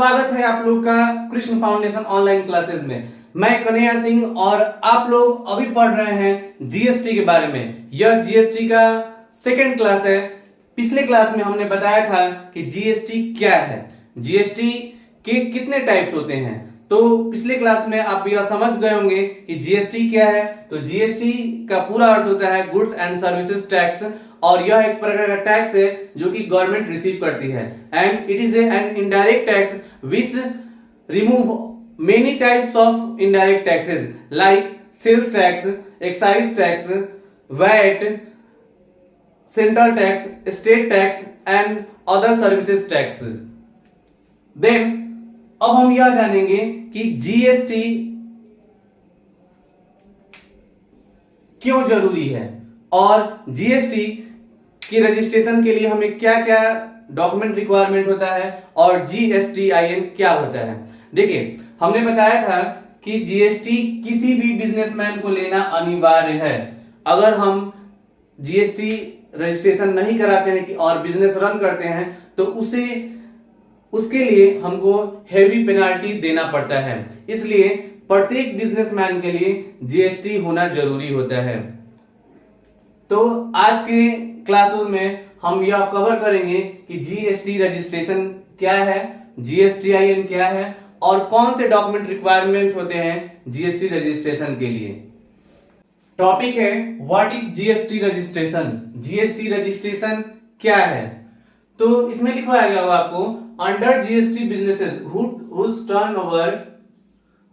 स्वागत है आप लोग का कृष्ण फाउंडेशन ऑनलाइन क्लासेस में। मैं कन्हैया सिंह और आप लोग अभी पढ़ रहे हैं जीएसटी के बारे में। यह जीएसटी का सेकेंड क्लास है। पिछले क्लास में हमने बताया था कि जीएसटी क्या है, जीएसटी के कितने टाइप्स होते हैं। तो पिछले क्लास में आप यह समझ गए होंगे कि जीएसटी क्या है। तो जीएसटी का पूरा अर्थ होता है गुड्स एंड सर्विसेज टैक्स, और यह एक प्रकार का टैक्स है जो कि गवर्नमेंट रिसीव करती है। And it is an indirect tax which remove many types of indirect taxes like sales tax, excise tax, VAT, central tax, state tax and other services tax. Then अब हम यह जानेंगे कि जीएसटी क्यों जरूरी है और जीएसटी की रजिस्ट्रेशन के लिए हमें क्या क्या डॉक्यूमेंट रिक्वायरमेंट होता है और जीएसटीआईएन क्या होता है। देखिए, हमने बताया था कि जीएसटी किसी भी बिजनेसमैन को लेना अनिवार्य है। अगर हम जीएसटी रजिस्ट्रेशन नहीं कराते हैं कि और बिजनेस रन करते हैं तो उसके लिए हमको हेवी पेनाल्टी देना पड़ता है। इसलिए प्रत्येक बिजनेसमैन के लिए जीएसटी होना जरूरी होता है। तो आज के क्लासेस में हम यह कवर करेंगे कि जीएसटी रजिस्ट्रेशन क्या है, जीएसटीआईएन क्या है और कौन से डॉक्यूमेंट रिक्वायरमेंट होते हैं जीएसटी रजिस्ट्रेशन के लिए। टॉपिक है what is GST registration. GST registration क्या है? तो इसमें लिखवाया गया होगा आपको, under GST businesses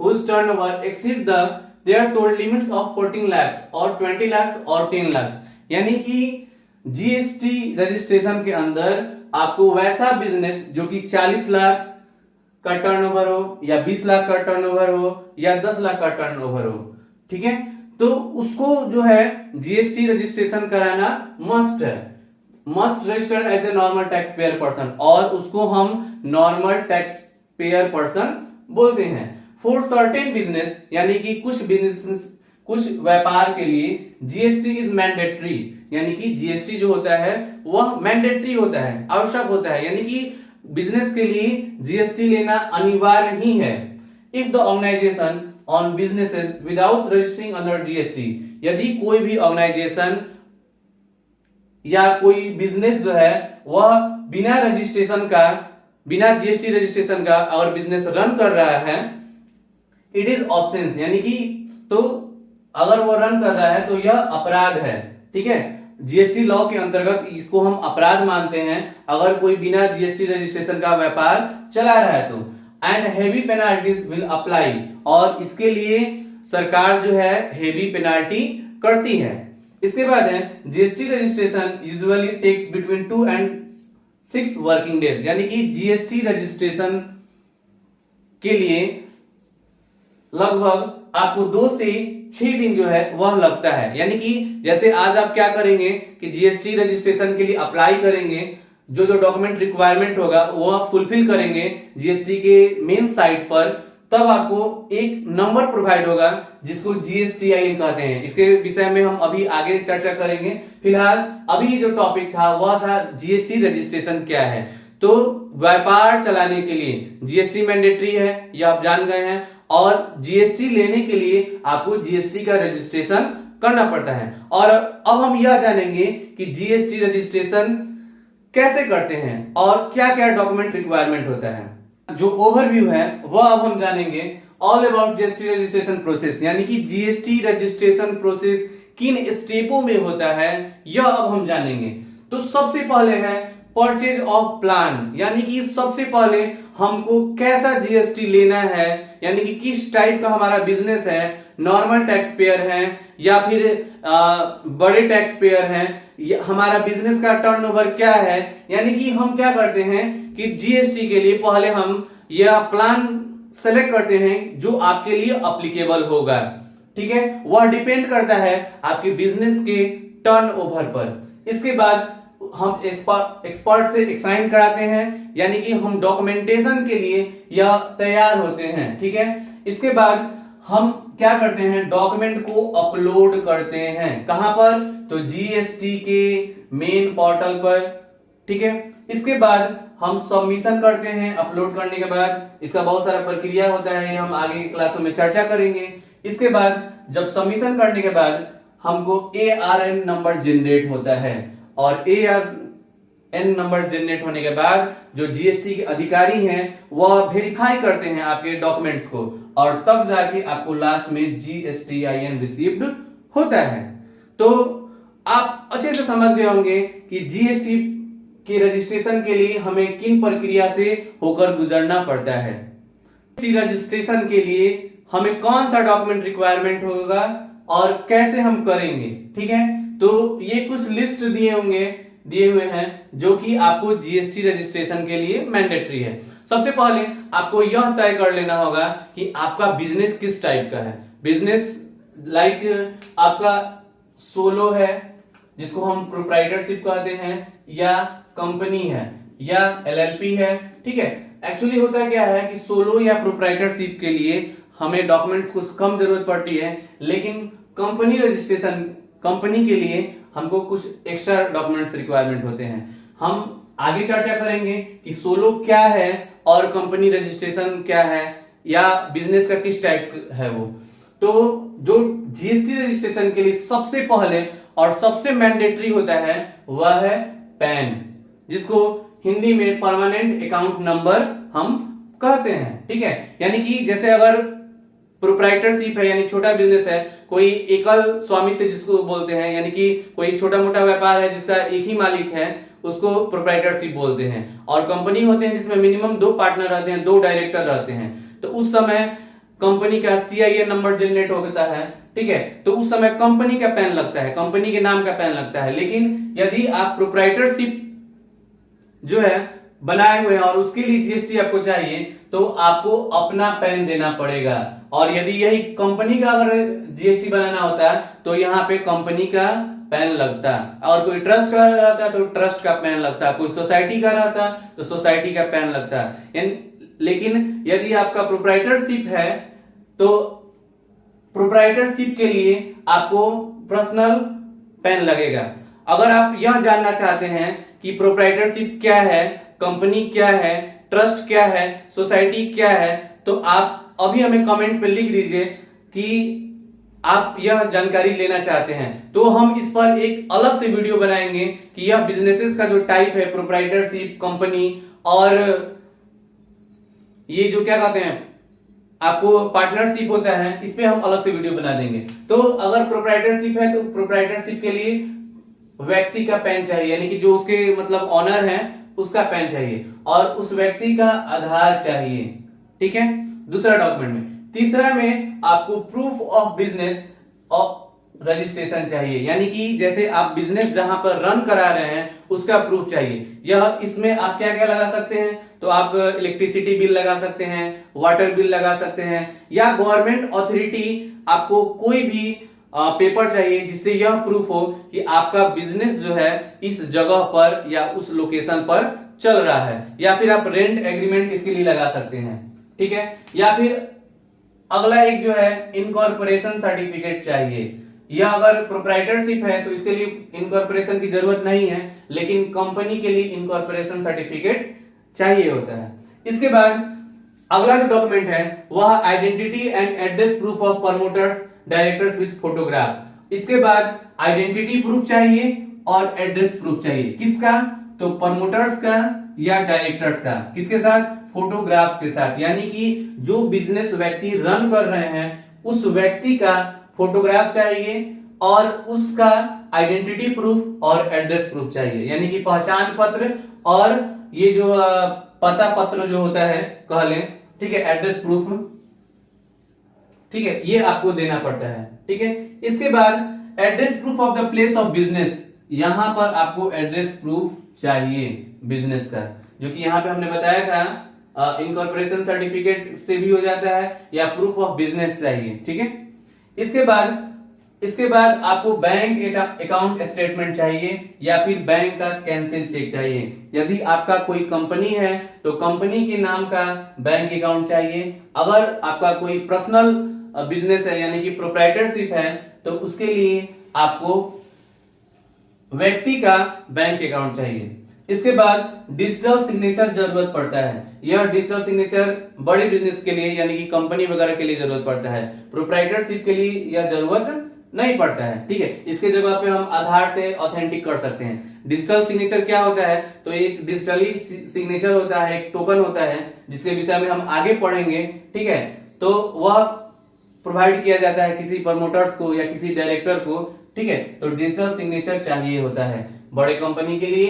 whose turnover exceed the threshold limits of 14 lakhs और 20 lakhs और 10 lakhs। यानी कि जीएसटी रजिस्ट्रेशन के अंदर आपको वैसा बिजनेस जो कि 40 लाख का टर्नओवर हो या 20 लाख का टर्नओवर हो या 10 लाख का टर्नओवर हो, ठीक है, तो उसको जो है जीएसटी रजिस्ट्रेशन कराना मस्ट है। Must registered as a normal tax payer person, और उसको हम नॉर्मल टैक्स पेयर पर्सन बोलते हैं। फॉर सर्टेन बिजनेस, यानी कि कुछ व्यापार के लिए जीएसटी इज मैंडेटरी, यानी कि जीएसटी जो होता है वह मैंडेटरी होता है, आवश्यक होता है, यानी कि बिजनेस के लिए जीएसटी लेना अनिवार्य ही है। If the organisation on businesses without registering under GST, यदि कोई भी ऑर्गेनाइजेशन या कोई बिजनेस जो है वह बिना रजिस्ट्रेशन का, बिना जीएसटी रजिस्ट्रेशन का अगर बिजनेस रन कर रहा है, इट इज ऑफेंस, यानी कि तो अगर वो रन कर रहा है तो यह अपराध है। ठीक है, जीएसटी लॉ के अंतर्गत इसको हम अपराध मानते हैं अगर कोई बिना जीएसटी रजिस्ट्रेशन का व्यापार चला रहा है तो। And heavy penalties will apply, और इसके लिए सरकार जो है हेवी पेनाल्टी करती है। इसके बाद है GST registration usually takes between 2 and 6 working days, यानी कि जीएसटी रजिस्ट्रेशन के लिए लगभग आपको 2 से 6 दिन जो है वह लगता है। यानी कि जैसे आज आप क्या करेंगे कि जीएसटी रजिस्ट्रेशन के लिए अप्लाई करेंगे, जो डॉक्यूमेंट रिक्वायरमेंट होगा वो आप फुलफिल करेंगे जीएसटी के मेन साइट पर, तब आपको एक नंबर प्रोवाइड होगा जिसको जीएसटीआईएन कहते हैं। इसके विषय में हम अभी आगे चर्चा करेंगे। फिलहाल अभी जो टॉपिक था वह था जीएसटी रजिस्ट्रेशन क्या है। तो व्यापार चलाने के लिए जीएसटी मैंडेटरी है, यह आप जान गए हैं, और जीएसटी लेने के लिए आपको जीएसटी का रजिस्ट्रेशन करना पड़ता है। और अब हम यह जानेंगे कि जीएसटी रजिस्ट्रेशन कैसे करते हैं और क्या क्या डॉक्यूमेंट रिक्वायरमेंट होता है। जो ओवरव्यू है वह अब हम जानेंगे all about GST registration process, यानी कि जीएसटी रजिस्ट्रेशन प्रोसेस किन स्टेपों में होता है यह अब हम जानेंगे। तो सबसे पहले है परचेज ऑफ प्लान, यानी कि सबसे पहले हमको कैसा जीएसटी लेना है, यानी कि किस टाइप का हमारा बिजनेस है, नॉर्मल टैक्स पेयर है या फिर बड़े टैक्स पेयर हैं, हमारा बिजनेस का टर्नओवर क्या है। यानी कि हम क्या करते हैं कि जीएसटी के लिए पहले हम यह प्लान सेलेक्ट करते हैं जो आपके लिए अप्लीकेबल होगा। ठीक है, वह डिपेंड करता है आपके बिजनेस के टर्नओवर पर। इसके बाद हम एक्सपर्ट से एक्साइन कराते हैं, यानी कि हम डॉक्यूमेंटेशन के लिए यह तैयार होते हैं। ठीक है, इसके बाद हम क्या करते हैं, डॉक्यूमेंट को अपलोड करते हैं। कहां पर? तो जीएसटी के मेन पोर्टल पर। ठीक है, इसके बाद हम सबमिशन करते हैं। अपलोड करने के बाद इसका बहुत सारा प्रक्रिया होता है, हम आगे की क्लासों में चर्चा करेंगे। इसके बाद जब सबमिशन करने के बाद हमको ARN नंबर जनरेट होता है, और ARN नंबर जनरेट होने के बाद जो GST के अधिकारी हैं वह वेरीफाई करते हैं आपके डॉक्यूमेंट्स को, और तब जाके आपको लास्ट में GSTIN रिसीव्ड होता है। तो आप अच्छे से समझ गए होंगे कि GST के रजिस्ट्रेशन के लिए हमें किन प्रक्रिया से होकर गुजरना पड़ता है। GST रजिस्ट्रेशन के लिए हमें कौन सा डॉक्यूमेंट रिक्वायरमेंट होगा और कैसे हम करेंगे, ठीक है। तो ये कुछ लिस्ट दिए हुए हैं जो कि आपको GST रजिस्ट्रेशन के लिए मैंडेटरी है। सबसे पहले आपको यह तय कर लेना होगा कि आपका बिजनेस किस टाइप का है। बिजनेस लाइक आपका सोलो है, जिसको हम प्रोप्राइटरशिप कहते हैं, या कंपनी है, या LLP है, ठीक है। एक्चुअली होता क्या है कि सोलो या प्रोप्राइटरशिप के लिए हमें डॉक्यूमेंट्स कुछ कम जरूरत पड़ती है, लेकिन कंपनी रजिस्ट्रेशन कंपनी के लिए हमको कुछ एक्स्ट्रा डॉक्यूमेंट्स रिक्वायरमेंट होते हैं। हम आगे चर्चा करेंगे कि सोलो क्या है और कंपनी रजिस्ट्रेशन क्या है, या बिजनेस का किस टाइप है वो। तो जो GST रजिस्ट्रेशन के लिए सबसे पहले और सबसे मैंडेटरी होता है वह है पैन, जिसको हिंदी में परमानेंट अकाउंट नंबर हम कहते हैं, ठीक है। यानी कि जैसे अगर प्रोप्राइटरशिप है यानी छोटा बिजनेस है, कोई एकल स्वामित्व जिसको बोलते हैं, यानी कि कोई छोटा मोटा व्यापार है जिसका एक ही मालिक है, उसको प्रोप्राइटरशिप बोलते हैं। और कंपनी होते हैं जिसमें मिनिमम 2 पार्टनर रहते हैं, 2 डायरेक्टर रहते हैं। तो उस समय कंपनी का CIN नंबर जनरेट होता है, ठीक है। तो उस समय कंपनी का पैन लगता है, कंपनी के नाम का पैन लगता है। लेकिन यदि आप प्रोप्राइटरशिप जो है बनाए हुए हैं और उसके लिए GST आपको चाहिए, तो आपको अपना पैन देना पड़ेगा। और यदि यही कंपनी का अगर GST बनाना होता है तो यहाँ पे कंपनी का पैन लगता है, और कोई ट्रस्ट का रहता है तो ट्रस्ट का पैन लगता है, कोई सोसाइटी का रहता है तो सोसाइटी का पैन लगता है। लेकिन यदि आपका प्रोप्राइटरशिप है तो प्रोप्राइटरशिप के लिए आपको पर्सनल पैन लगेगा। अगर आप यह जानना चाहते हैं कि प्रोप्राइटरशिप क्या है, कंपनी क्या है, ट्रस्ट क्या है, सोसाइटी क्या है, तो आप अभी हमें कमेंट पे लिख दीजिए कि आप यह जानकारी लेना चाहते हैं। तो हम इस पर एक अलग से वीडियो बनाएंगे कि यह बिजनेसेस का जो टाइप है, प्रोप्राइटरशिप, कंपनी, और ये जो क्या कहते हैं आपको पार्टनरशिप होता है, इस पे हम अलग से वीडियो बना देंगे। तो अगर प्रोप्राइटरशिप है तो प्रोप्राइटरशिप के लिए व्यक्ति का पैन चाहिए, यानी कि जो उसके मतलब ऑनर है उसका पैन चाहिए, और उस व्यक्ति का आधार चाहिए, ठीक है, दूसरा डॉक्यूमेंट में। तीसरा में आपको प्रूफ ऑफ बिजनेस और रजिस्ट्रेशन चाहिए, यानी कि जैसे आप बिजनेस जहां पर रन करा रहे हैं उसका प्रूफ चाहिए। यह इसमें आप क्या क्या लगा सकते हैं, तो आप इलेक्ट्रिसिटी बिल लगा सकते हैं, वाटर बिल लगा सकते हैं, या गवर्नमेंट अथॉरिटी आपको कोई भी पेपर चाहिए जिससे यह प्रूफ हो कि आपका बिजनेस जो है इस जगह पर या उस लोकेशन पर चल रहा है। या फिर आप रेंट एग्रीमेंट इसके लिए लगा सकते हैं, ठीक है। या फिर अगला एक जो है इनकॉर्पोरेशन सर्टिफिकेट चाहिए। यह अगर प्रोप्राइटरशिप है तो इसके लिए इनकॉर्पोरेशन की जरूरत नहीं है, लेकिन कंपनी के लिए इनकॉर्पोरेशन सर्टिफिकेट चाहिए होता है। इसके बाद अगला जो डॉक्यूमेंट है वह identity and address proof of promoters directors with photograph. इसके बाद आइडेंटिटी प्रूफ चाहिए और एड्रेस प्रूफ चाहिए। किसका, तो प्रमोटर्स का या डायरेक्टर्स का। किसके साथ, फोटोग्राफ के साथ। यानी कि जो बिजनेस व्यक्ति रन कर रहे हैं उस व्यक्ति का फोटोग्राफ चाहिए और उसका आइडेंटिटी प्रूफ और एड्रेस प्रूफ चाहिए, यानी कि पहचान पत्र और ये जो पता पत्र जो होता है कह लें, ठीक है, एड्रेस प्रूफ, ठीक है, ये आपको देना पड़ता है, ठीक है। इसके बाद address proof of the place of business, यहां पर आपको एड्रेस प्रूफ चाहिए बिजनेस का, जो कि यहां पे हमने बताया था इनकॉर्पोरेशन सर्टिफिकेट से भी हो जाता है या प्रूफ ऑफ बिजनेस चाहिए, ठीक है। इसके बाद आपको बैंक अकाउंट स्टेटमेंट चाहिए या फिर बैंक का कैंसिल चेक चाहिए। यदि आपका कोई कंपनी है तो कंपनी के नाम का बैंक अकाउंट चाहिए। अगर आपका कोई पर्सनल बिजनेस है यानी कि प्रोप्राइटरशिप है तो उसके लिए आपको व्यक्ति का बैंक अकाउंट चाहिए। इसके बाद डिजिटल सिग्नेचर जरूरत पड़ता है। यह डिजिटल सिग्नेचर बड़े बिजनेस के लिए यानी कि कंपनी वगैरह के लिए जरूरत पड़ता है। प्रोप्राइटरशिप के लिए यह जरूरत नहीं पड़ता है, ठीक है। इसके जगह पे हम आधार से ऑथेंटिक कर सकते हैं। डिजिटल सिग्नेचर क्या होता है, तो एक डिजिटली सिग्नेचर होता है, एक टोकन होता है जिसके विषय में हम आगे पढ़ेंगे, ठीक है। तो वह प्रोवाइड किया जाता है किसी प्रमोटर्स को या किसी डायरेक्टर को, ठीक है। तो डिजिटल सिग्नेचर चाहिए होता है बड़े कंपनी के लिए,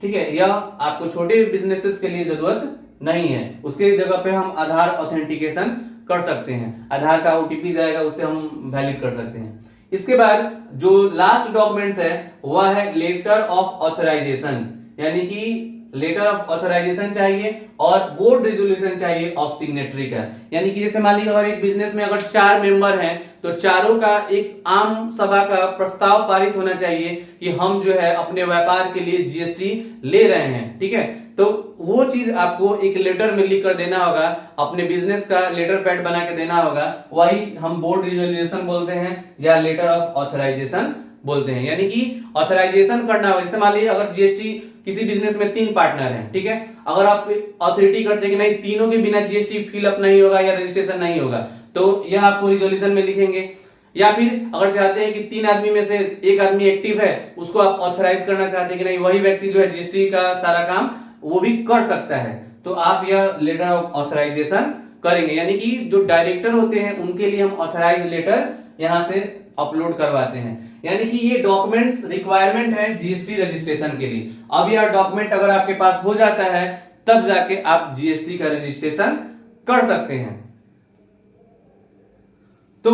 ठीक है। यह आपको छोटे बिजनेसेस के लिए जरूरत नहीं है। उसके जगह पे हम आधार ऑथेंटिकेशन कर सकते हैं। आधार का ओटीपी जाएगा, उससे हम वैलिड कर सकते हैं। इसके बाद जो लास्ट डॉक्यूमेंट्स है वह है लेटर ऑफ ऑथराइजेशन, यानी कि लेटर ऑफ ऑथराइजेशन चाहिए और बोर्ड रेजोल्यूशन चाहिए ऑफ सिग्नेटरी का। यानी कि जैसे मान लीजिए अगर एक बिजनेस में अगर 4 मेंबर हैं तो चारों का एक आम सभा का प्रस्ताव पारित होना चाहिए कि हम जो है अपने व्यापार के लिए जीएसटी ले रहे हैं, ठीक है। तो वो चीज आपको एक लेटर में लिख कर देना होगा, अपने बिजनेस का लेटर पैड बना के देना होगा। वही हम बोर्ड रेजोल्यूशन बोलते हैं या लेटर ऑफ ऑथराइजेशन बोलते हैं। यानी कि ऑथराइजेशन करना हो, जैसे मान लीजिए अगर जीएसटी किसी बिजनेस में 3 पार्टनर हैं, ठीक है। अगर आप अथॉरिटी करते हैं कि नहीं तीनों के बिना जीएसटी फिलअप नहीं होगा या रजिस्ट्रेशन नहीं होगा, तो यह आपको रिजोल्यूशन में लिखेंगे। या फिर अगर चाहते हैं कि 3 आदमी में से एक आदमी एक्टिव है, उसको आप ऑथराइज करना चाहते हैं कि नहीं वही व्यक्ति जो है जीएसटी का सारा काम वो भी कर सकता है, तो आप यह लेटर ऑफ ऑथराइजेशन करेंगे। यानी कि जो डायरेक्टर होते हैं उनके लिए हम ऑथराइज लेटर यहां से अपलोड करवाते हैं। यानी कि ये डॉक्यूमेंट्स रिक्वायरमेंट है जीएसटी रजिस्ट्रेशन के लिए। अब यह डॉक्यूमेंट अगर आपके पास हो जाता है तब जाके आप जीएसटी का रजिस्ट्रेशन कर सकते हैं। तो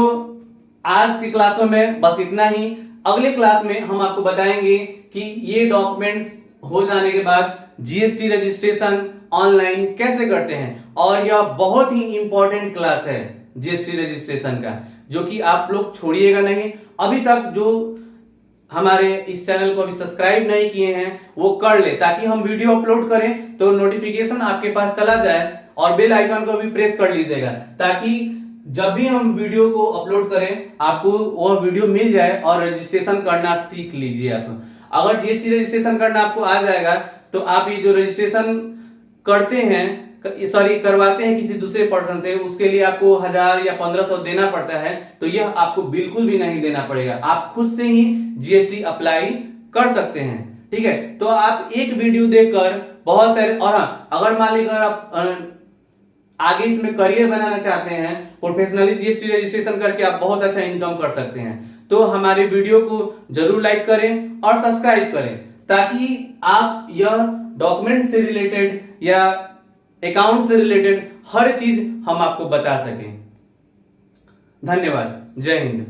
आज की क्लासों में बस इतना ही। अगले क्लास में हम आपको बताएंगे कि ये डॉक्यूमेंट्स हो जाने के बाद जीएसटी रजिस्ट्रेशन ऑनलाइन कैसे करते हैं। और यह बहुत ही इंपॉर्टेंट क्लास है जीएसटी रजिस्ट्रेशन का, जो कि आप लोग छोड़िएगा नहीं। अभी तक जो हमारे इस चैनल को अभी सब्सक्राइब नहीं किए हैं वो कर ले, ताकि हम वीडियो अपलोड करें तो नोटिफिकेशन आपके पास चला जाए, और बेल आइकन को भी प्रेस कर लीजिएगा, ताकि जब भी हम वीडियो को अपलोड करें आपको वो वीडियो मिल जाए और रजिस्ट्रेशन करना सीख लीजिए। आप अगर जीएसटी रजिस्ट्रेशन करना आपको आ जाएगा तो आप ये जो रजिस्ट्रेशन करते हैं करवाते हैं किसी दूसरे पर्सन से, उसके लिए आपको 1000 या 1500 देना पड़ता है, तो यह आपको बिल्कुल भी नहीं देना पड़ेगा। आप खुद से ही जीएसटी अप्लाई कर सकते हैं, ठीक है। तो आप एक वीडियो देखकर बहुत सारे, और हाँ, अगर मान लीजिए अगर आप आगे इसमें करियर बनाना चाहते हैं, प्रोफेशनली जीएसटी रजिस्ट्रेशन करके आप बहुत अच्छा इनकम कर सकते हैं, तो हमारे वीडियो को जरूर लाइक करें और सब्सक्राइब करें, ताकि आप यह डॉक्यूमेंट से रिलेटेड या अकाउंट से रिलेटेड हर चीज हम आपको बता सकें। धन्यवाद। जय हिंद।